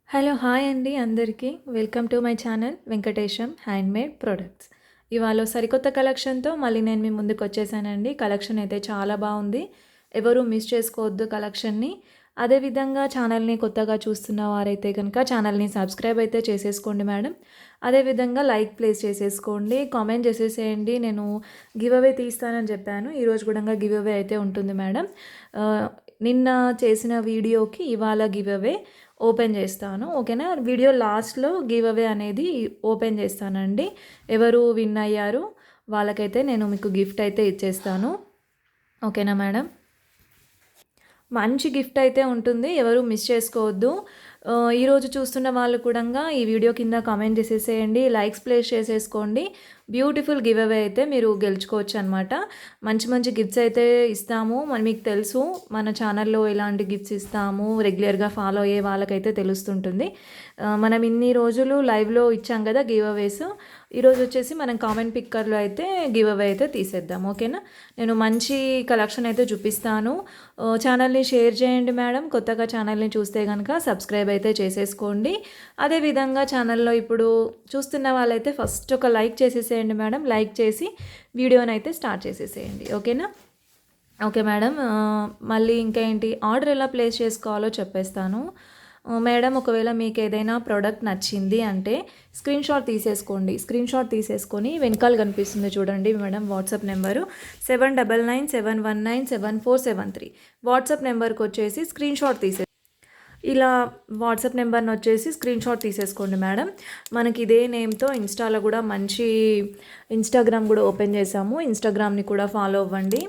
Hello hi అండి అందరికీ welcome to my channel Venkatesham handmade products. ఇవాళ సరికొత్త కలెక్షన్తో మళ్ళీ నేను మీ ముందుకు వచ్చేసానండి. కలెక్షన్ అయితే చాలా బాగుంది. ఎవరు మిస్ చేసుకోవద్దు కలెక్షన్ని. అదేవిధంగా ఛానల్ని కొత్తగా చూస్తున్న వారైతే కనుక ఛానల్ని సబ్స్క్రైబ్ అయితే చేసేసుకోండి మేడం. అదేవిధంగా లైక్ ప్లేస్ చేసేసుకోండి, కామెంట్ చేసేసేయండి. నేను గివ్ అవే తీస్తానని చెప్పాను, ఈరోజు కూడా గివ్ అవే అయితే ఉంటుంది మేడం. నిన్న చేసిన వీడియోకి ఇవాళ గివ్ అవే ఓపెన్ చేస్తాను, ఓకేనా. వీడియో లాస్ట్లో గివ్ అవే అనేది ఓపెన్ చేస్తానండి. ఎవరు విన్ అయ్యారు వాళ్ళకైతే నేను మీకు గిఫ్ట్ అయితే ఇచ్చేస్తాను, ఓకేనా మేడం. మంచి గిఫ్ట్ అయితే ఉంటుంది, ఎవరు మిస్ చేసుకోవద్దు. ఈరోజు చూస్తున్న వాళ్ళు కూడా ఈ వీడియో కింద కామెంట్ చేసేసేయండి, లైక్స్ ప్లేస్ చేసేసుకోండి. బ్యూటిఫుల్ గివ్ అవే అయితే మీరు గెలుచుకోవచ్చు అనమాట. మంచి మంచి గిఫ్ట్స్ అయితే ఇస్తాము. మీకు తెలుసు మన ఛానల్లో ఎలాంటి గిఫ్ట్స్ ఇస్తాము, రెగ్యులర్గా ఫాలో అయ్యే వాళ్ళకైతే తెలుస్తుంటుంది. మనం ఇన్ని రోజులు లైవ్లో ఇచ్చాం కదా గివ్ అవేస్. ఈరోజు వచ్చేసి మనం కామెంట్ పిక్కర్లో అయితే గివ్ అవే అయితే తీసేద్దాం, ఓకేనా. నేను మంచి కలెక్షన్ అయితే చూపిస్తాను. ఛానల్ని షేర్ చేయండి మేడం. కొత్తగా ఛానల్ని చూస్తే కనుక సబ్స్క్రైబ్ అయితే చేసేసుకోండి. అదేవిధంగా ఛానల్లో ఇప్పుడు చూస్తున్న వాళ్ళైతే ఫస్ట్ ఒక లైక్ చేసేసేయండి మేడం. లైక్ చేసి వీడియోని అయితే స్టార్ట్ చేసేసేయండి, ఓకేనా. Okay madam. మళ్ళీ ఇంకా ఏంటి ఆర్డర్ ఎలా ప్లేస్ చేసుకోవాలో చెప్పేస్తాను మేడం. ఒకవేళ మీకు ఏదైనా ప్రోడక్ట్ నచ్చింది అంటే స్క్రీన్ షాట్ తీసేసుకోండి. స్క్రీన్ షాట్ తీసేసుకొని వెనకాల కనిపిస్తుంది చూడండి మేడం వాట్సాప్ నెంబరు 7997197473. వాట్సాప్ నెంబర్కి వచ్చేసి స్క్రీన్ షాట్ ఇలా వాట్సాప్ నెంబర్ని వచ్చేసి స్క్రీన్ షాట్ తీసేసుకోండి మేడం. మనకి ఇదే నేమ్తో ఇన్స్టాలో కూడా మంచి ఇన్స్టాగ్రామ్ కూడా ఓపెన్ చేసాము, ఇన్స్టాగ్రామ్ని కూడా ఫాలో అవ్వండి,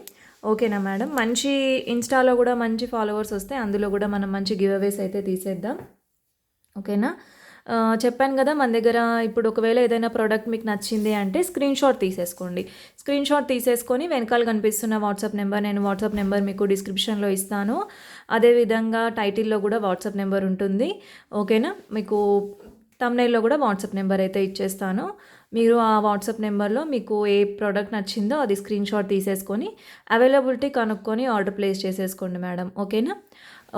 ఓకేనా మేడం. మంచి ఇన్స్టాలో కూడా మంచి ఫాలోవర్స్ వస్తే అందులో కూడా మనం మంచి గివ్ అవేస్ అయితే తీసేద్దాం, ఓకేనా. చెప్పాను కదా మన దగ్గర ఇప్పుడు ఒకవేళ ఏదైనా ప్రోడక్ట్ మీకు నచ్చింది అంటే స్క్రీన్ షాట్ తీసేసుకోండి. స్క్రీన్ షాట్ తీసేసుకొని వెనకాల కనిపిస్తున్న వాట్సాప్ నెంబర్, నేను వాట్సాప్ నెంబర్ మీకు డిస్క్రిప్షన్లో ఇస్తాను. అదేవిధంగా టైటిల్లో కూడా వాట్సాప్ నెంబర్ ఉంటుంది, ఓకేనా. మీకు థంబ్నెయిల్లో కూడా వాట్సాప్ నెంబర్ అయితే ఇచ్చేస్తాను. మీరు ఆ వాట్సాప్ నెంబర్లో మీకు ఏ ప్రోడక్ట్ నచ్చిందో అది స్క్రీన్ షాట్ తీసేసుకొని అవైలబిలిటీ కనుక్కొని ఆర్డర్ ప్లేస్ చేసేసుకోండి మేడం, ఓకేనా.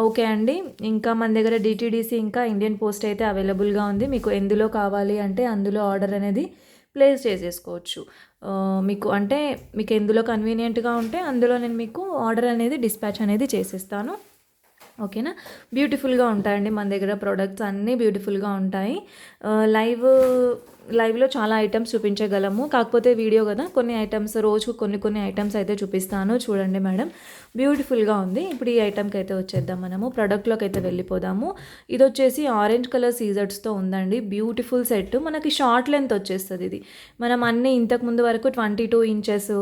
ఓకే అండి. ఇంకా మన దగ్గర డిటీడీసీ ఇంకా ఇండియన్ పోస్ట్ అయితే అవైలబుల్గా ఉంది. మీకు ఎందులో కావాలి అంటే అందులో ఆర్డర్ అనేది ప్లేస్ చేసేసుకోవచ్చు. మీకు అంటే మీకు ఎందులో కన్వీనియంట్గా ఉంటే అందులో నేను మీకు ఆర్డర్ అనేది డిస్పాచ్ అనేది చేసేస్తాను, ఓకేనా. బ్యూటిఫుల్గా ఉంటాయండి మన దగ్గర ప్రోడక్ట్స్ అన్నీ బ్యూటిఫుల్గా ఉంటాయి. లైవ్లో చాలా ఐటమ్స్ చూపించగలము, కాకపోతే వీడియో కదా కొన్ని ఐటమ్స్ రోజు కొన్ని ఐటమ్స్ అయితే చూపిస్తాను. చూడండి మేడం బ్యూటిఫుల్గా ఉంది. ఇప్పుడు ఈ ఐటమ్కి అయితే వచ్చేద్దాం, మనము ప్రోడక్ట్లోకి అయితే వెళ్ళిపోదాము. ఇది వచ్చేసి ఆరెంజ్ కలర్ సీజర్స్తో ఉందండి. బ్యూటిఫుల్ సెట్, మనకి షార్ట్ లెంత్ వచ్చేస్తుంది ఇది. మనం అన్నీ ఇంతకుముందు వరకు 22 ఇంచెస్,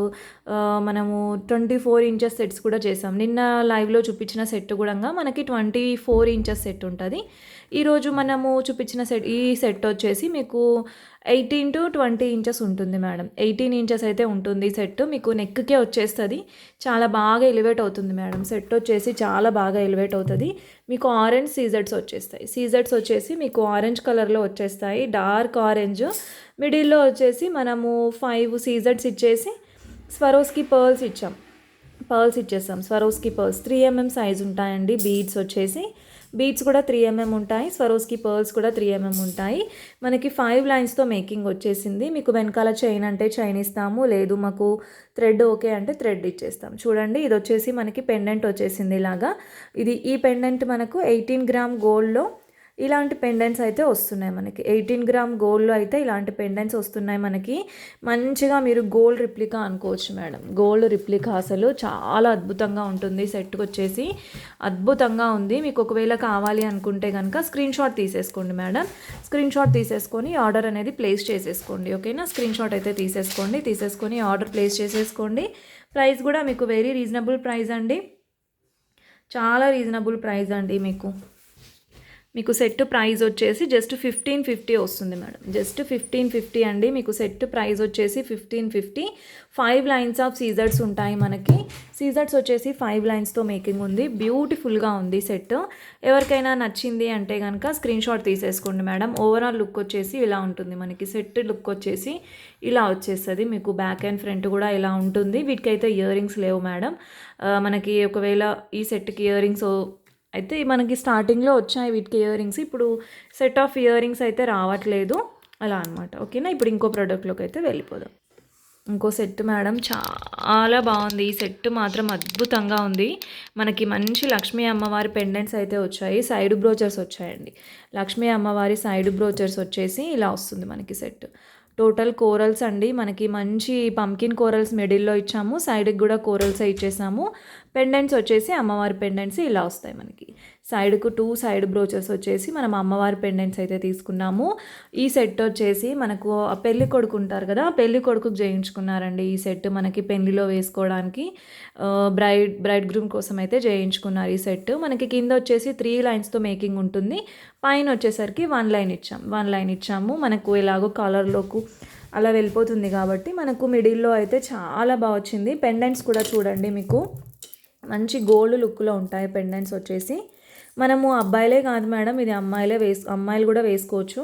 మనము 24 ఇంచెస్ సెట్స్ కూడా చేసాం. నిన్న లైవ్లో చూపించిన సెట్ కూడా మనకి 24 ఇంచెస్ సెట్ ఉంటుంది. ఈరోజు మనము చూపించిన ఈ సెట్ వచ్చేసి మీకు 18 to 20 ఇంచెస్ ఉంటుంది మేడం. 18 ఇంచెస్ అయితే ఉంటుంది సెట్. మీకు నెక్కే వచ్చేస్తుంది, చాలా బాగా ఎలివేట్ అవుతుంది మేడం. సెట్ వచ్చేసి చాలా బాగా ఎలివేట్ అవుతుంది. మీకు ఆరెంజ్ సీజర్స్ వచ్చేస్తాయి. సీజర్స్ వచ్చేసి మీకు ఆరెంజ్ కలర్లో వచ్చేస్తాయి, డార్క్ ఆరెంజ్. మిడిల్లో వచ్చేసి మనము 5 సీజర్స్ ఇచ్చేసి స్వరోస్కి పర్ల్స్ ఇచ్చేసాం. స్వరోస్కి పర్ల్స్ 3 mm సైజ్ ఉంటాయండి. బీడ్స్ కూడా 3 mm ఉంటాయి. స్వరోస్కి పర్ల్స్ కూడా 3 mm ఉంటాయి. మనకి 5 లైన్స్తో మేకింగ్ వచ్చేసింది. మీకు వెనకాల చైన్ అంటే చైన్ ఇస్తాము, లేదు మాకు థ్రెడ్ ఓకే అంటే థ్రెడ్ ఇచ్చేస్తాం. చూడండి ఇది వచ్చేసి మనకి పెండెంట్ వచ్చేసింది ఇలాగా. ఈ పెండెంట్ మనకు 18 గ్రామ్ గోల్డ్లో ఇలాంటి పెండెంట్స్ అయితే వస్తున్నాయి మనకి. 18 గ్రామ్ గోల్డ్లో అయితే ఇలాంటి పెండెంట్స్ వస్తున్నాయి మనకి. మంచిగా మీరు గోల్డ్ రిప్లికా అనుకోవచ్చు మేడం. గోల్డ్ రిప్లికా అసలు చాలా అద్భుతంగా ఉంటుంది. సెట్కి వచ్చేసి అద్భుతంగా ఉంది. మీకు ఒకవేళ కావాలి అనుకుంటే కనుక స్క్రీన్ షాట్ తీసేసుకోండి మేడం. స్క్రీన్ షాట్ తీసేసుకొని ఆర్డర్ అనేది ప్లేస్ చేసేసుకోండి, ఓకేనా. స్క్రీన్ షాట్ అయితే తీసేసుకొని ఆర్డర్ ప్లేస్ చేసేసుకోండి. ప్రైస్ కూడా మీకు వెరీ రీజనబుల్ ప్రైస్ అండి, చాలా రీజనబుల్ ప్రైస్ అండి. మీకు సెట్ ప్రైస్ వచ్చేసి జస్ట్ 1550 వస్తుంది మేడం. జస్ట్ 1550 అండి. మీకు సెట్ ప్రైస్ వచ్చేసి 1550. 5 లైన్స్ ఆఫ్ సీజర్స్ ఉంటాయి మనకి. సీజర్స్ వచ్చేసి 5 లైన్స్తో మేకింగ్ ఉంది. బ్యూటిఫుల్గా ఉంది సెట్. ఎవరికైనా నచ్చింది అంటే కనుక స్క్రీన్ షాట్ తీసేసుకోండి మేడం. ఓవరాల్ లుక్ వచ్చేసి ఇలా ఉంటుంది మనకి. సెట్ లుక్ వచ్చేసి ఇలా వచ్చేస్తుంది. మీకు బ్యాక్ అండ్ ఫ్రంట్ కూడా ఇలా ఉంటుంది. వీటికైతే ఇయర్ రింగ్స్ లేవు మేడం. మనకి ఒకవేళ ఈ సెట్కి ఇయర్ రింగ్స్ అయితే మనకి స్టార్టింగ్లో వచ్చాయి వీటికి ఇయర్ రింగ్స్, ఇప్పుడు సెట్ ఆఫ్ ఇయర్ రింగ్స్ అయితే రావట్లేదు అలా అనమాట. ఓకేనా, ఇప్పుడు ఇంకో ప్రోడక్ట్లోకి అయితే వెళ్ళిపోదాం. ఇంకో సెట్ మేడం, చాలా బాగుంది ఈ సెట్ మాత్రం, అద్భుతంగా ఉంది. మనకి మంచి లక్ష్మీ అమ్మవారి పెండెంట్స్ అయితే వచ్చాయి, సైడ్ బ్రోచర్స్ వచ్చాయండి. లక్ష్మీ అమ్మవారి సైడ్ బ్రోచర్స్ వచ్చేసి ఇలా వస్తుంది మనకి సెట్. టోటల్ కోరల్స్ అండి, మనకి మంచి పంకిన్ కోరల్స్ మిడిల్లో ఇచ్చాము, సైడ్కి కూడా కోరల్స్ ఇచ్చేసాము. పెండెంట్స్ వచ్చేసి అమ్మవారి పెండెంట్స్ ఇలా వస్తాయి మనకి. సైడ్కు 2 సైడ్ బ్రోచెస్ వచ్చేసి మనం అమ్మవారి పెండెంట్స్ అయితే తీసుకున్నాము. ఈ సెట్ వచ్చేసి మనకు పెళ్లి కొడుకు ఉంటారు కదా, పెళ్లి కొడుకుకు చేయించుకున్నారండి ఈ సెట్. మనకి పెళ్లిలో వేసుకోవడానికి బ్రైడ్ గ్రూమ్ కోసం అయితే చేయించుకున్నారు ఈ సెట్. మనకి కింద వచ్చేసి 3 లైన్స్తో మేకింగ్ ఉంటుంది, పైన వచ్చేసరికి 1 లైన్ ఇచ్చాము. మనకు ఎలాగో కలర్లోకి అలా వెళ్ళిపోతుంది కాబట్టి మనకు మిడిల్లో అయితే చాలా బాగా వచ్చింది. పెండెంట్స్ కూడా చూడండి, మీకు మంచి గోల్డ్ లుక్లో ఉంటాయి పెండెంట్స్ వచ్చేసి. మనము అబ్బాయిలే కాదు మేడం, ఇది అమ్మాయిలు కూడా వేసుకోవచ్చు.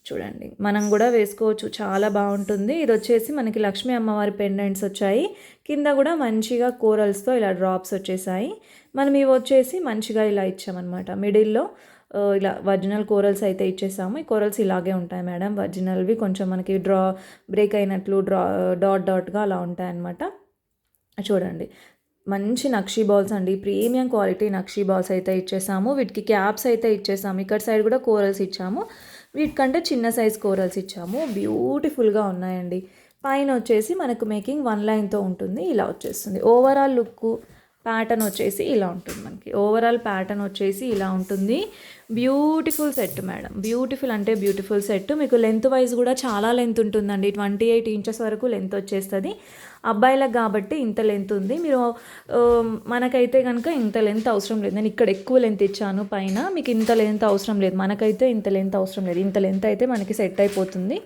చూడండి, మనం కూడా వేసుకోవచ్చు, చాలా బాగుంటుంది. ఇది వచ్చేసి మనకి లక్ష్మీ అమ్మవారి పెండెంట్స్ వచ్చాయి, కింద కూడా మంచిగా కోరల్స్తో ఇలా డ్రాప్స్ వచ్చేసాయి. మనం ఇవి వచ్చేసి మంచిగా ఇలా ఇచ్చామన్నమాట. మిడిల్లో ఇలా ఒరిజినల్ కోరల్స్ అయితే ఇచ్చేసాము. ఈ కోరల్స్ ఇలాగే ఉంటాయి మేడం, ఒరిజినల్వి. కొంచెం మనకి బ్రేక్ అయినట్లు డాట్గా అలా ఉంటాయన్నమాట. చూడండి, మంచి నక్షీ బాల్స్ అండి, ప్రీమియం క్వాలిటీ నక్షీ బాల్స్ అయితే ఇచ్చేసాము. వీటికి క్యాప్స్ అయితే ఇచ్చేసాము, ఇక్కడ సైడ్ కూడా కోరల్స్ ఇచ్చాము, వీటికంటే చిన్న సైజ్ కోరల్స్ ఇచ్చాము. బ్యూటిఫుల్గా ఉన్నాయండి. పైన వచ్చేసి మనకు మేకింగ్ 1 లైన్తో ఉంటుంది, ఇలా వచ్చేస్తుంది. ఓవరాల్ లుక్ ప్యాటర్న్ వచ్చేసి ఇలా ఉంటుంది మనకి. ఓవరాల్ ప్యాటర్న్ వచ్చేసి ఇలా ఉంటుంది. బ్యూటిఫుల్ సెట్ మేడం, బ్యూటిఫుల్ అంటే బ్యూటిఫుల్ సెట్. మీకు లెంత్ వైజ్ కూడా చాలా లెంత్ ఉంటుందండి, 28 ఇంచెస్ వరకు లెంత్ వచ్చేస్తుంది. అబ్బాయిలకు కాబట్టి ఇంత లెంత్ ఉంది. మీరు మనకైతే కనుక ఇంత లెంత్ అవసరం లేదు, నేను ఇక్కడ ఎక్కువ లెంత్ ఇచ్చాను పైన, మీకు ఇంత లెంత్ అవసరం లేదు. మనకైతే ఇంత లెంత్ అవసరం లేదు, ఇంత లెంత్ అయితే మనకి సెట్ అయిపోతుంది.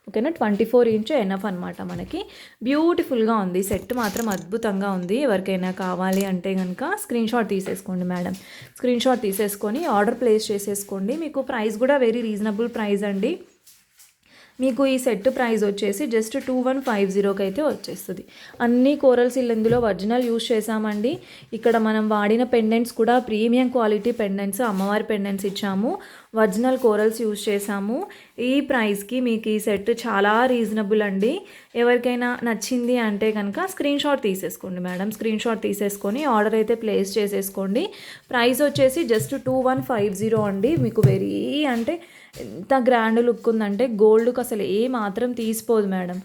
ఓకేనా, 24 ఇంచ్ ఎనఫ్ అనమాట మనకి. బ్యూటిఫుల్గా ఉంది సెట్ మాత్రం, అద్భుతంగా ఉంది. ఎవరికైనా కావాలి అంటే కనుక స్క్రీన్ షాట్ తీసేసుకోండి మేడం, స్క్రీన్ షాట్ తీసేసుకొని ఆర్డర్ ప్లేస్ చేసేసుకోండి. మీకు ప్రైస్ కూడా వెరీ రీజనబుల్ ప్రైస్ అండి. మీకు ఈ సెట్ ప్రైస్ వచ్చేసి జస్ట్ 2150కి అయితే వచ్చేస్తుంది. అన్ని కోరల్స్ ఇందులో ఒరిజినల్ యూజ్ చేసామండి. ఇక్కడ మనం వాడిన పెండెంట్స్ కూడా ప్రీమియం క్వాలిటీ పెండెంట్స్, అమ్మవారి పెండెంట్స్ ఇచ్చాము, ఒరిజినల్ కోరల్స్ యూజ్ చేసాము. ఈ ప్రైస్కి మీకు ఈ సెట్ చాలా రీజనబుల్ అండి. ఎవరికైనా నచ్చింది అంటే కనుక స్క్రీన్ షాట్ తీసేసుకోండి మేడం, స్క్రీన్ షాట్ తీసేసుకొని ఆర్డర్ అయితే ప్లేస్ చేసేసుకోండి. ప్రైస్ వచ్చేసి జస్ట్ 2150 అండి. మీకు వెరీ అంటే ఎంత గ్రాండ్ లుక్ ఉందంటే గోల్డ్కి అసలు ఏ మాత్రం తీసిపోదు మేడం,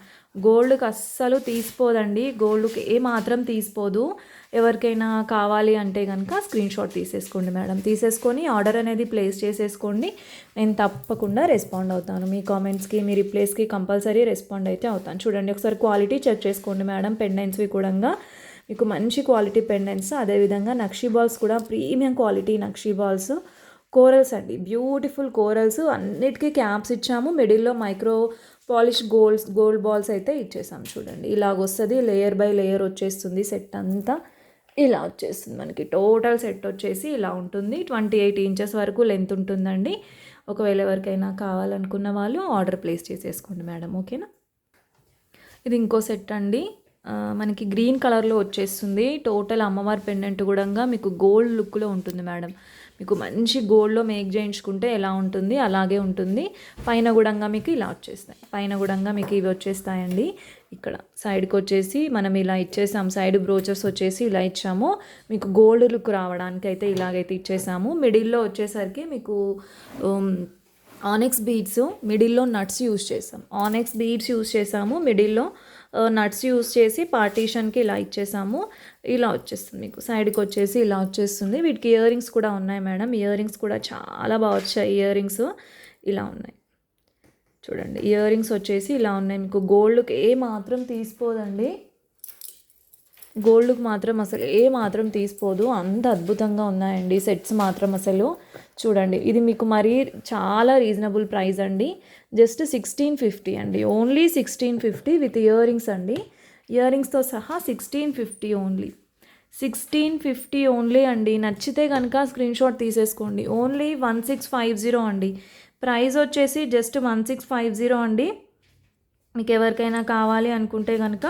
గోల్డ్కి అస్సలు తీసిపోదండి, గోల్డ్కి ఏ మాత్రం తీసిపోదు. ఎవరికైనా కావాలి అంటే కనుక స్క్రీన్ షాట్ తీసేసుకోండి మేడం, తీసేసుకొని ఆర్డర్ అనేది ప్లేస్ చేసేసుకోండి. నేను తప్పకుండా రెస్పాండ్ అవుతాను, మీ కామెంట్స్కి మీ రిప్లైస్కి కంపల్సరీ రెస్పాండ్ అయితే అవుతాను. చూడండి, ఒకసారి క్వాలిటీ చెక్ చేసుకోండి మేడం. పెండెంట్స్వి కూడా మీకు మంచి క్వాలిటీ పెండెంట్స్, అదేవిధంగా నక్షీ బాల్స్ కూడా premium quality nakshi balls. Corals అండి, బ్యూటిఫుల్ కోరల్స్, అన్నిటికీ క్యాప్స్ ఇచ్చాము. మిడిల్లో మైక్రో పాలిష్ గోల్డ్ బాల్స్ అయితే ఇచ్చేసాం. చూడండి, ఇలాగ వస్తుంది, లేయర్ బై లేయర్ వచ్చేస్తుంది సెట్ అంతా, ఇలా వచ్చేస్తుంది మనకి. టోటల్ సెట్ వచ్చేసి ఇలా ఉంటుంది. 28 ఇంచెస్ వరకు లెంత్ ఉంటుందండి. ఒకవేళ ఎవరికైనా కావాలనుకున్న వాళ్ళు ఆర్డర్ ప్లేస్ చేసేసుకోండి మేడం. ఓకేనా, ఇది ఇంకో సెట్ అండి, మనకి గ్రీన్ కలర్లో వచ్చేస్తుంది. టోటల్ అమ్మవారి పెండెంట్ కూడా మీకు గోల్డ్ లుక్లో ఉంటుంది మేడం. మీకు మంచి గోల్డ్లో మేక్ చేయించుకుంటే ఎలా ఉంటుంది అలాగే ఉంటుంది. పైన కూడా మీకు ఇలా వచ్చేస్తాయి, పైన కూడా మీకు ఇవి వచ్చేస్తాయండి. ఇక్కడ సైడ్కి వచ్చేసి మనం ఇలా ఇచ్చేసాము, సైడ్ బ్రోచర్స్ వచ్చేసి ఇలా ఇచ్చాము. మీకు గోల్డ్ లుక్ రావడానికి అయితే ఇలాగైతే ఇచ్చేసాము. మిడిల్లో వచ్చేసరికి మీకు ఆనెక్స్ బీడ్స్, మిడిల్లో నట్స్ యూస్ చేసాం. ఆనెక్స్ బీడ్స్ యూస్ చేసాము, మిడిల్లో నట్స్ యూస్ చేసి పార్టీషన్కి ఇలా ఇచ్చేసాము. ఇలా వచ్చేస్తుంది మీకు, సైడ్కి వచ్చేసి ఇలా వచ్చేస్తుంది. వీటికి ఇయర్ రింగ్స్ కూడా ఉన్నాయి మేడం, ఇయర్ రింగ్స్ కూడా చాలా బాగా వచ్చాయి. ఇయర్ రింగ్స్ ఇలా ఉన్నాయి చూడండి, ఇయర్ రింగ్స్ వచ్చేసి ఇలా ఉన్నాయి. మీకు గోల్డ్కి ఏ మాత్రం తీసిపోదండి, గోల్డ్కి మాత్రం అసలు ఏ మాత్రం తీసిపోదు, అంత అద్భుతంగా ఉన్నాయండి సెట్స్ మాత్రం అసలు. చూడండి, ఇది మీకు మరీ చాలా రీజనబుల్ ప్రైస్ అండి, జస్ట్ 1650 అండి, ఓన్లీ 1650 విత్ ఇయర్ రింగ్స్ అండి, ఇయర్ రింగ్స్తో సహా 1650 ఓన్లీ, 1650 ఓన్లీ అండి. నచ్చితే కనుక స్క్రీన్ షాట్ తీసేసుకోండి. ఓన్లీ 1650 అండి, ప్రైస్ వచ్చేసి జస్ట్ 1650 అండి. మీకు ఎవరికైనా కావాలి అనుకుంటే కనుక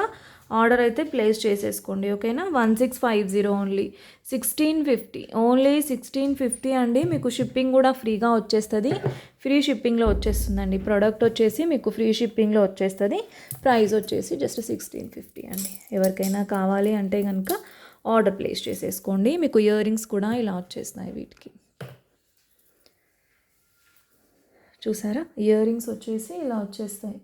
ఆర్డర్ అయితే ప్లేస్ చేసేసుకోండి ఓకేనా. 1650 ఓన్లీ 1650, ఓన్లీ 1650 అండి. మీకు షిప్పింగ్ కూడా ఫ్రీగా వచ్చేస్తుంది, ఫ్రీ షిప్పింగ్లో వచ్చేస్తుందండి. ప్రోడక్ట్ వచ్చేసి మీకు ఫ్రీ షిప్పింగ్లో వచ్చేస్తుంది. ప్రైస్ వచ్చేసి జస్ట్ 1650 అండి. ఎవరికైనా కావాలి అంటే కనుక ఆర్డర్ ప్లేస్ చేసేసుకోండి. మీకు ఇయర్ రింగ్స్ కూడా ఇలా వచ్చేస్తున్నాయి వీటికి, చూసారా ఇయర్ రింగ్స్ వచ్చేసి ఇలా వచ్చేస్తాయి.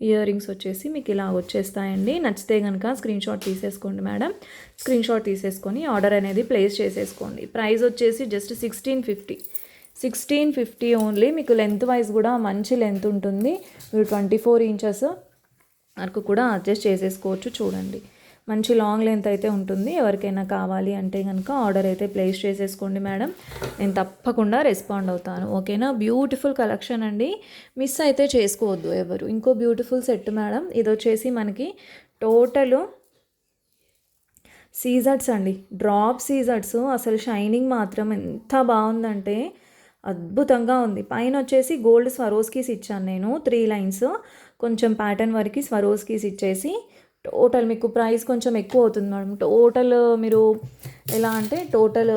ఇయర్ రింగ్స్ వచ్చేసి మీకు ఇలా వచ్చేస్తాయండి. నచ్చితే కనుక స్క్రీన్ షాట్ తీసేసుకోండి మేడం. స్క్రీన్ షాట్ తీసేసుకొని ఆర్డర్ అనేది ప్లేస్ చేసేసుకోండి. ప్రైస్ వచ్చేసి జస్ట్ 1650 ఓన్లీ. మీకు లెంత్ వైజ్ కూడా మంచి లెంత్ ఉంటుంది. మీరు 24 ఇంచెస్ వరకు కూడా అడ్జస్ట్ చేసేసుకోవచ్చు. చూడండి మంచి లాంగ్ లెంత్ అయితే ఉంటుంది. ఎవరికైనా కావాలి అంటే కనుక ఆర్డర్ అయితే ప్లేస్ చేసేసుకోండి మేడం. నేను తప్పకుండా రెస్పాండ్ అవుతాను ఓకేనా. బ్యూటిఫుల్ కలెక్షన్ అండి, మిస్ అయితే చేసుకోవద్దు ఎవరు. ఇంకో బ్యూటిఫుల్ సెట్ మేడం, ఇది వచ్చేసి మనకి టోటల్ సీజర్స్ అండి, డ్రాప్ సీజర్స్. అసలు షైనింగ్ మాత్రం ఎంత బాగుందంటే అద్భుతంగా ఉంది. పైన వచ్చేసి గోల్డ్ స్వరోస్కీస్ ఇచ్చాను నేను, 3 లైన్స్ కొంచెం ప్యాటర్న్ వరకు స్వరోస్కీస్ ఇచ్చేసి టోటల్ మీకు ప్రైస్ కొంచెం ఎక్కువ అవుతుంది మేడం. టోటల్ మీరు ఎలా అంటే టోటల్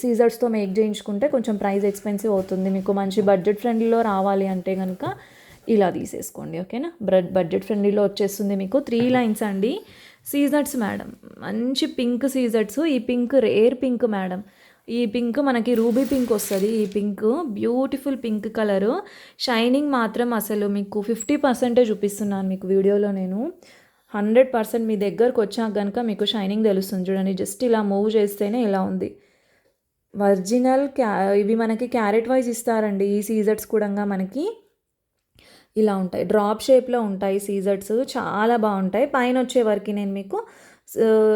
సీజర్స్తో మేక్ చేయించుకుంటే కొంచెం ప్రైస్ ఎక్స్పెన్సివ్ అవుతుంది. మీకు మంచి బడ్జెట్ ఫ్రెండ్లీలో రావాలి అంటే కనుక ఇలా తీసేసుకోండి ఓకేనా. బడ్జెట్ ఫ్రెండ్లీలో వచ్చేస్తుంది మీకు. 3 లైన్స్ అండి సీజర్స్ మేడం, మంచి పింక్ సీజర్స్. ఈ పింక్ రేర్ పింక్ మేడం, ఈ పింక్ మనకి రూబీ పింక్ వస్తుంది. ఈ pink beautiful pink colour. Shining మాత్రం అసలు మీకు 50% చూపిస్తున్నాను మీకు వీడియోలో నేను. 100% మీ దగ్గరకు వచ్చాక కనుక మీకు షైనింగ్ తెలుస్తుంది. చూడండి జస్ట్ ఇలా మూవ్ చేస్తేనే ఇలా ఉంది. ఒరిజినల్ ఇవి మనకి క్యారెట్ వైజ్ ఇస్తారండి. ఈ సీజర్స్ కూడా మనకి ఇలా ఉంటాయి, డ్రాప్ షేప్లో ఉంటాయి సీజర్స్, చాలా బాగుంటాయి. పైన వచ్చే వరకు నేను మీకు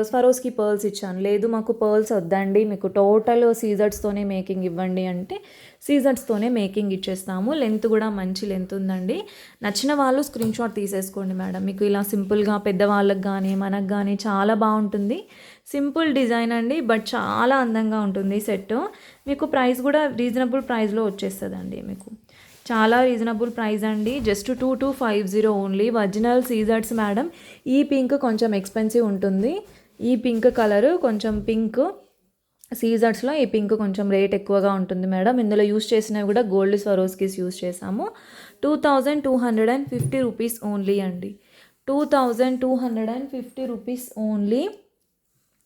స్వరోస్కి పర్ల్స్ ఇచ్చాను. లేదు మాకు పర్ల్స్ వద్దండి, మీకు టోటల్ సీజర్స్తోనే మేకింగ్ ఇవ్వండి అంటే సీజర్స్తోనే మేకింగ్ ఇచ్చేస్తాము. లెంత్ కూడా మంచి లెంత్ ఉందండి. నచ్చిన వాళ్ళు స్క్రీన్ షాట్ తీసేసుకోండి మేడం. మీకు ఇలా సింపుల్గా పెద్దవాళ్ళకి కానీ మనకు కానీ చాలా బాగుంటుంది. సింపుల్ డిజైన్ అండి, బట్ చాలా అందంగా ఉంటుంది సెట్. మీకు ప్రైస్ కూడా రీజనబుల్ ప్రైస్లో వచ్చేస్తుందండి. మీకు చాలా రీజనబుల్ ప్రైస్ అండి, just 2250 only. Original scissors madam. ఈ పింక్ కొంచెం ఎక్స్పెన్సివ్ ఉంటుంది. ఈ పింక్ కలరు కొంచెం పింక్ సీజర్స్లో ఈ పింక్ కొంచెం రేట్ ఎక్కువగా ఉంటుంది మేడం. ఇందులో యూస్ చేసినవి కూడా గోల్డ్ స్వరోస్కీస్ యూస్ చేసాము. 2250 రూపీస్ ఓన్లీ అండి. 2250 రూపీస్ ఓన్లీ.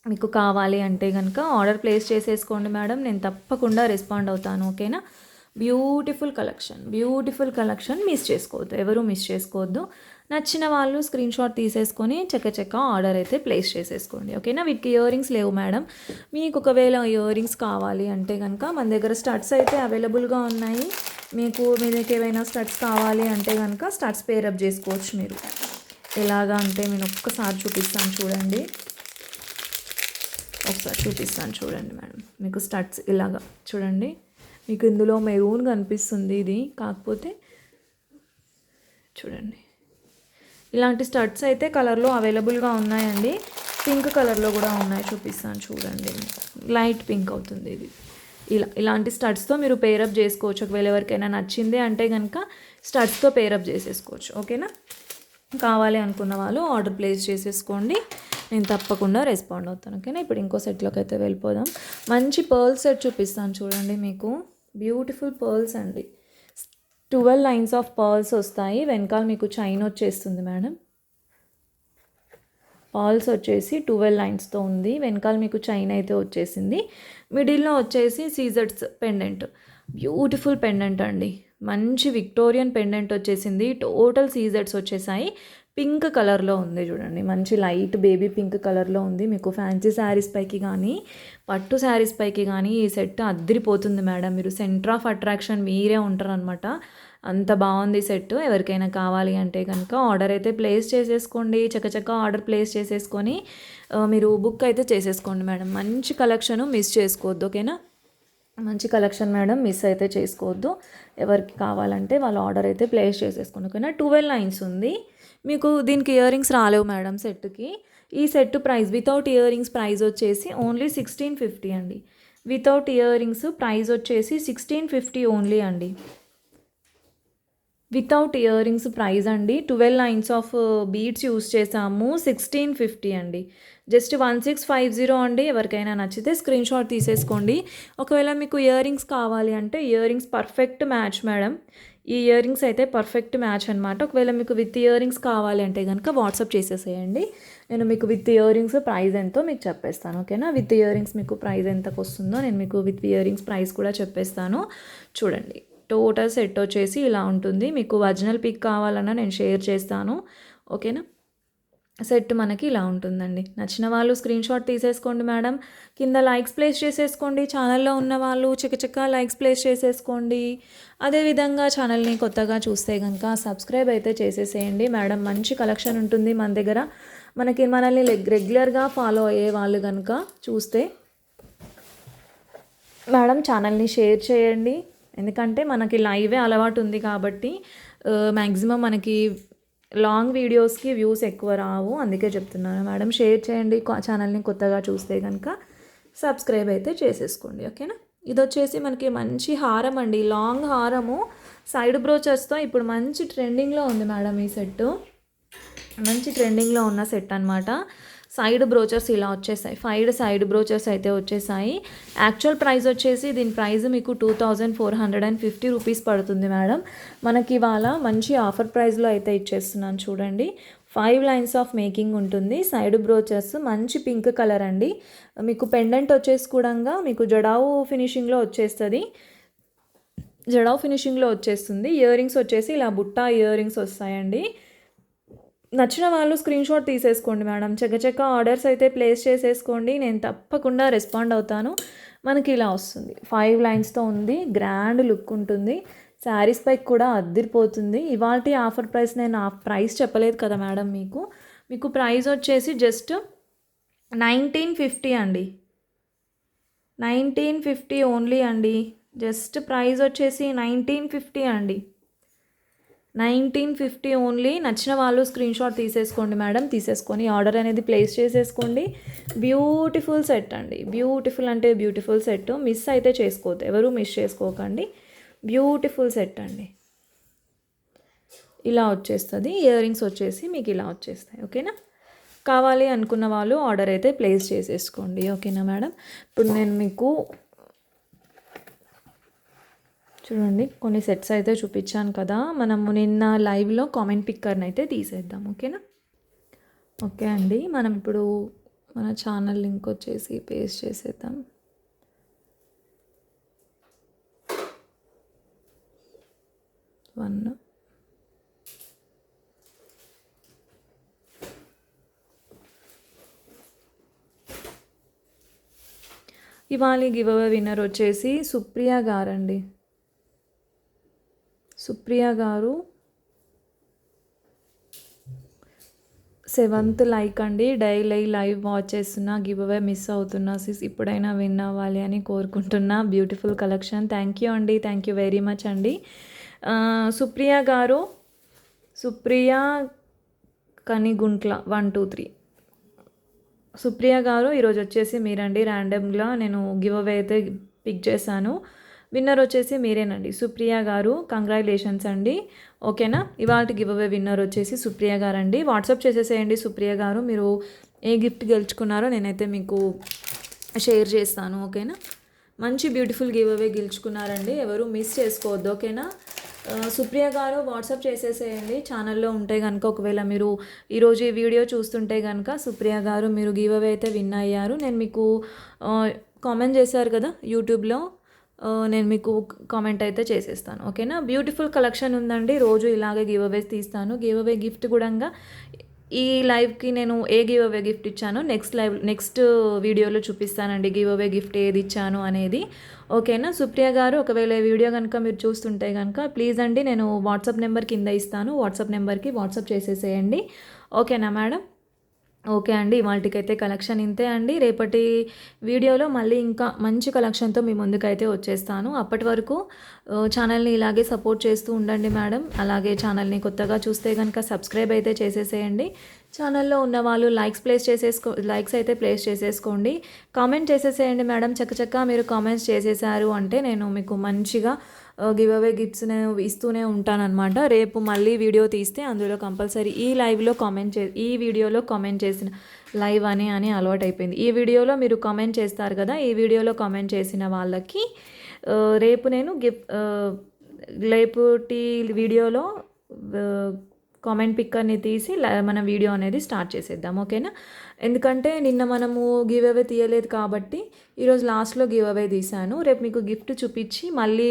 మీకు కావాలి అంటే కనుక ఆర్డర్ ప్లేస్ చేసేసుకోండి మేడం. నేను తప్పకుండా రెస్పాండ్ అవుతాను ఓకేనా. బ్యూటిఫుల్ కలెక్షన్ మిస్ చేసుకోవద్దు, ఎవరు మిస్ చేసుకోవద్దు. నచ్చిన వాళ్ళు స్క్రీన్ షాట్ తీసేసుకొని చక్క ఆర్డర్ అయితే ప్లేస్ చేసేసుకోండి ఓకేనా. వీటికి ఇయర్ రింగ్స్ లేవు మేడం. మీకు ఒకవేళ ఇయర్ రింగ్స్ కావాలి అంటే కనుక మన దగ్గర స్టడ్స్ అయితే అవైలబుల్గా ఉన్నాయి. మీకు ఏమైనా స్టడ్స్ కావాలి అంటే కనుక స్టడ్స్ పేరప్ చేసుకోవచ్చు మీరు. ఎలాగా అంటే నేను ఒక్కసారి చూపిస్తాను చూడండి, చూడండి మేడం. మీకు స్టడ్స్ ఇలాగా చూడండి, మీకు ఇందులో మెరూన్ కనిపిస్తుంది ఇది, కాకపోతే చూడండి ఇలాంటి స్టడ్స్ అయితే కలర్లో అవైలబుల్గా ఉన్నాయండి. పింక్ కలర్లో కూడా ఉన్నాయి, చూపిస్తాను చూడండి. లైట్ పింక్ అవుతుంది ఇది. ఇలాంటి స్టడ్స్తో మీరు పేరప్ చేసుకోవచ్చు. ఒకవేళ ఎవరికైనా నచ్చింది అంటే కనుక స్టడ్స్తో పేరప్ చేసేసుకోవచ్చు ఓకేనా. కావాలి అనుకున్న వాళ్ళు ఆర్డర్ ప్లేస్ చేసేసుకోండి, నేను తప్పకుండా రెస్పాండ్ అవుతాను ఓకేనా. ఇప్పుడు ఇంకో సెట్లోకి అయితే వెళ్ళిపోదాం. మంచి పర్ల్ సెట్ చూపిస్తాను చూడండి. మీకు బ్యూటిఫుల్ పర్ల్స్ అండి, 12 లైన్స్ ఆఫ్ పర్ల్స్ వస్తాయి. వెనకాల మీకు చైన్ వచ్చేస్తుంది మేడం. పర్ల్స్ వచ్చేసి 12 లైన్స్తో ఉంది. వెనకాల మీకు చైన్ అయితే వచ్చేసింది. మిడిల్లో వచ్చేసి సీజర్స్ పెండెంట్, బ్యూటిఫుల్ పెండెంట్ అండి. మంచి విక్టోరియన్ పెండెంట్ వచ్చేసింది. టోటల్ సీజర్స్ వచ్చేసాయి. పింక్ కలర్లో ఉంది చూడండి, మంచి లైట్ బేబీ పింక్ కలర్లో ఉంది. మీకు ఫ్యాన్సీ శారీస్ పైకి కానీ పట్టు శారీస్ పైకి కానీ ఈ సెట్ అద్దరిపోతుంది మేడం. మీరు సెంటర్ ఆఫ్ అట్రాక్షన్ మీరే ఉంటారనమాట, అంత బాగుంది సెట్. ఎవరికైనా కావాలి అంటే కనుక ఆర్డర్ అయితే ప్లేస్ చేసేసుకోండి. చక్క ఆర్డర్ ప్లేస్ చేసేసుకొని మీరు బుక్ అయితే చేసేసుకోండి మేడం. మంచి కలెక్షన్ మిస్ చేసుకోవద్దు ఓకేనా. మంచి కలెక్షన్ మేడం, మిస్ అయితే చేసుకోవద్దు. ఎవరికి కావాలంటే వాళ్ళు ఆర్డర్ అయితే ప్లేస్ చేసేసుకోండి ఓకేనా. 12 లైన్స్ ఉంది. మీకు దీనికి ఇయర్ రింగ్స్ రాలేవు మేడం సెట్కి. ఈ set price without ear rings price వచ్చేసి ఓన్లీ 1650 అండి. వితౌట్ ఇయర్ రింగ్స్ ప్రైస్ వచ్చేసి 1650 ఓన్లీ అండి. వితౌట్ ఇయర్ రింగ్స్ ప్రైస్ అండి 12 లైన్స్ ఆఫ్ బీడ్స్ యూస్ చేసాము 1650 అండి. జస్ట్ 1650 అండి. ఎవరికైనా నచ్చితే స్క్రీన్ షాట్ తీసేసుకోండి. ఒకవేళ మీకు ఇయర్ రింగ్స్ కావాలి అంటే ear rings perfect match madam. ఈ ఇయర్ రింగ్స్ అయితే పర్ఫెక్ట్ మ్యాచ్ అనమాట. ఒకవేళ మీకు విత్ ఇయర్ రింగ్స్ కావాలి అంటే కనుక వాట్సాప్ చేసేసేయండి. నేను మీకు విత్ ఇయర్ రింగ్స్ ప్రైస్ ఎంతో మీకు చెప్పేస్తాను. ఓకేనా, విత్ ఇయర్ రింగ్స్ మీకు ప్రైస్ ఎంతకు వస్తుందో నేను మీకు విత్ ఇయర్ రింగ్స్ ప్రైస్ కూడా చెప్పేస్తాను. చూడండి, టోటల్ సెట్ వచ్చేసి ఇలా ఉంటుంది. మీకు ఒరిజినల్ పిక్ కావాలన్నా నేను షేర్ చేస్తాను. ఓకేనా, సెట్ మనకి ఇలా ఉంటుందండి. నచ్చిన వాళ్ళు స్క్రీన్ షాట్ తీసేసుకోండి మేడం. కింద లైక్స్ ప్లేస్ చేసేసుకోండి. ఛానల్లో ఉన్న వాళ్ళు చకచకా లైక్స్ ప్లేస్ చేసేసుకోండి. అదేవిధంగా ఛానల్ని కొత్తగా చూస్తే కనుక సబ్స్క్రైబ్ అయితే చేసేసేయండి మేడం. మంచి కలెక్షన్ ఉంటుంది మన దగ్గర. మనల్ని రెగ్యులర్గా ఫాలో అయ్యే వాళ్ళు కనుక చూస్తే మేడం ఛానల్ని షేర్ చేయండి. ఎందుకంటే మనకి లైవే అలవాటు ఉంది కాబట్టి మ్యాక్సిమం మనకి లాంగ్ వీడియోస్కి వ్యూస్ ఎక్కువ రావు. అందుకే చెప్తున్నాను మేడం, షేర్ చేయండి. ఛానల్ని కొత్తగా చూస్తే కనుక సబ్స్క్రైబ్ అయితే చేసేసుకోండి. ఓకేనా, ఇది వచ్చేసి మనకి మంచి హారం అండి, లాంగ్ హారము సైడ్ బ్రోచర్స్తో ఇప్పుడు మంచి ట్రెండింగ్లో ఉంది మేడం. ఈ సెట్ మంచి ట్రెండింగ్లో ఉన్న సెట్ అనమాట. సైడ్ బ్రోచర్స్ ఇలా వచ్చేసాయి. 5 సైడ్ బ్రోచర్స్ అయితే వచ్చేసాయి. యాక్చువల్ ప్రైస్ వచ్చేసి దీని ప్రైస్ మీకు 2450 రూపీస్ పడుతుంది మేడం. మనకి ఇవాళ మంచి ఆఫర్ ప్రైస్లో అయితే ఇచ్చేస్తున్నాను. చూడండి, 5 లైన్స్ ఆఫ్ మేకింగ్ ఉంటుంది. సైడ్ బ్రోచర్స్ మంచి పింక్ కలర్ అండి. మీకు పెండెంట్ వచ్చేసి కూడా మీకు జడావు ఫినిషింగ్లో వచ్చేస్తుంది. ఇయర్ రింగ్స్ వచ్చేసి ఇలా బుట్ట ఇయర్ రింగ్స్ వస్తాయండి. నచ్చిన వాళ్ళు స్క్రీన్ షాట్ తీసేసుకోండి మేడం. చకచక ఆర్డర్స్ అయితే ప్లేస్ చేసేసుకోండి. నేను తప్పకుండా రెస్పాండ్ అవుతాను. మనకి ఇలా వస్తుంది, 5 లైన్స్తో ఉంది. గ్రాండ్ లుక్ ఉంటుంది. శారీస్ పైకి కూడా అద్దిరిపోతుంది. ఇవాల్టి ఆఫర్ ప్రైస్ నేను ఆ ప్రైస్ చెప్పలేదు కదా మేడం. మీకు ప్రైస్ వచ్చేసి జస్ట్ 1950 అండి. 1950 ఓన్లీ అండి. జస్ట్ ప్రైస్ వచ్చేసి 1950 అండి. 1950 ఓన్లీ. నచ్చిన వాళ్ళు స్క్రీన్ షాట్ తీసేసుకోండి మేడం. తీసేసుకొని ఆర్డర్ అనేది ప్లేస్ చేసేసుకోండి. బ్యూటిఫుల్ సెట్ అండి. బ్యూటిఫుల్ అంటే బ్యూటిఫుల్ సెట్. మిస్ అయితే చేసుకోవద్దు, ఎవరు మిస్ చేసుకోకండి. బ్యూటిఫుల్ సెట్ అండి. ఇలా వచ్చేస్తుంది. ఇయర్ రింగ్స్ వచ్చేసి మీకు ఇలా వచ్చేస్తాయి. ఓకేనా, కావాలి అనుకున్న వాళ్ళు ఆర్డర్ అయితే ప్లేస్ చేసేసుకోండి. ఓకేనా మేడం. ఇప్పుడు నేను మీకు చూడండి కొన్ని సెట్స్ అయితే చూపించాను కదా. మనము నిన్న లైవ్లో కామెంట్ పిక్కర్ని అయితే తీసేద్దాం. ఓకేనా. ఓకే అండి, మనం ఇప్పుడు మన ఛానల్ లింక్ వచ్చేసి పేస్ట్ చేసేద్దాం. ఇవాళ గివ్ అవే విన్నర్ వచ్చేసి సుప్రియ గారండి. సుప్రియ గారు 7th లైక్ అండి. డైలీ లైవ్ వాచ్ చేస్తున్నా, గివ్ అవే మిస్ అవుతున్నా సిస్, ఇప్పుడైనా విన్ అవ్వాలి అని కోరుకుంటున్నా. Beautiful collection. థ్యాంక్ యూ అండి, థ్యాంక్ యూ వెరీ మచ్ అండి. సుప్రియ గారు, సుప్రియ కనిగుంట్ల 1 2 3. సుప్రియ గారు ఈరోజు వచ్చేసి మీరండి. ర్యాండమ్గా నేను గివ్ అవే అయితే పిక్ చేశాను. విన్నర్ వచ్చేసి మీరేనండి సుప్రియ గారు. కంగ్రాచులేషన్స్ అండి. ఓకేనా, ఇవాళ గివ్ అవే విన్నర్ వచ్చేసి సుప్రియ గారు అండి. వాట్సాప్ చేసేసేయండి సుప్రియ గారు, మీరు ఏ గిఫ్ట్ గెలుచుకున్నారో నేనైతే మీకు షేర్ చేస్తాను. ఓకేనా, మంచి బ్యూటిఫుల్ గివ్ అవే గెలుచుకున్నారండి, ఎవరు మిస్ చేసుకోవద్దు. ఓకేనా, సుప్రియ గారు వాట్సాప్ చేసేసేయండి. ఛానల్లో ఉంటే కనుక ఒకవేళ మీరు ఈరోజు ఈ వీడియో చూస్తుంటే కనుక సుప్రియ గారు మీరు గివ్ అవే అయితే విన్ అయ్యారు. నేను మీకు కామెంట్ చేశారు కదా యూట్యూబ్లో, నేను మీకు కామెంట్ అయితే చేసేస్తాను. ఓకేనా, బ్యూటిఫుల్ కలెక్షన్ ఉందండి. రోజు ఇలాగే గివ్ అవేస్ తీస్తాను. గివ్ అవే గిఫ్ట్ కూడా ఈ లైవ్కి నేను ఏ గివ్ అవే గిఫ్ట్ ఇచ్చానో నెక్స్ట్ వీడియోలో చూపిస్తానండి. గివ్ అవే గిఫ్ట్ ఏది ఇచ్చాను అనేది. ఓకేనా సుప్రియ గారు, ఒకవేళ ఈ వీడియో కనుక మీరు చూస్తుంటే కనుక ప్లీజ్ అండి నేను వాట్సాప్ నెంబర్ కింద ఇస్తాను, వాట్సాప్ నెంబర్కి వాట్సాప్ చేసేసేయండి. ఓకేనా మేడం. ఓకే అండి, ఇవాళకైతే కలెక్షన్ ఇంతే అండి. రేపటి వీడియోలో మళ్ళీ ఇంకా మంచి కలెక్షన్తో మీ ముందుకైతే వచ్చేస్తాను. అప్పటి వరకు ఛానల్ని ఇలాగే సపోర్ట్ చేస్తూ ఉండండి మేడం. అలాగే ఛానల్ని కొత్తగా చూస్తే కనుక సబ్స్క్రైబ్ అయితే చేసేసేయండి. ఛానల్లో ఉన్న వాళ్ళు లైక్స్ అయితే ప్లేస్ చేసేసుకోండి. కామెంట్ చేసేసేయండి మేడం. చకచకా మీరు కామెంట్స్ చేసేసారు అంటే నేను మీకు మంచిగా గివ్ అవే గిఫ్ట్స్ నేను ఇస్తూనే ఉంటానన్నమాట. రేపు మళ్ళీ వీడియో తీస్తే అందులో కంపల్సరీ ఈ వీడియోలో కామెంట్ చేసిన లైవ్ అని అలవాటైపోయింది. ఈ వీడియోలో మీరు కామెంట్ చేస్తారు కదా, ఈ వీడియోలో కామెంట్ చేసిన వాళ్ళకి రేపు నేను రేపటి వీడియోలో కామెంట్ పిక్కర్ని తీసి మన వీడియో అనేది స్టార్ట్ చేసేద్దాం, ఓకేనా? ఎందుకంటే నిన్న మనము గివ్ అవే తీయలేదు కాబట్టి ఈరోజు లాస్ట్లో గివ్ అవే తీసాను. రేపు మీకు గిఫ్ట్ చూపించి మళ్ళీ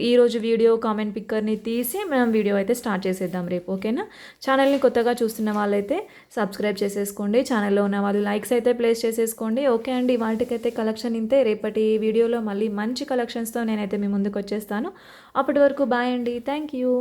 ఈరోజు వీడియో కామెంట్ పిక్కర్ని తీసి మనం వీడియో అయితే స్టార్ట్ చేసేద్దాం రేపు, ఓకేనా? ఛానల్ని కొత్తగా చూస్తున్న వాళ్ళైతే సబ్స్క్రైబ్ చేసేసుకోండి. ఛానల్లో ఉన్న వాళ్ళు లైక్స్ అయితే ప్లేస్ చేసేసుకోండి. ఓకే అండి, వాటికైతే కలెక్షన్ ఇంతే. రేపటి వీడియోలో మళ్ళీ మంచి కలెక్షన్స్తో నేనైతే మీ ముందుకు వచ్చేస్తాను. అప్పటి వరకు బాయ్ అండి. Thank you.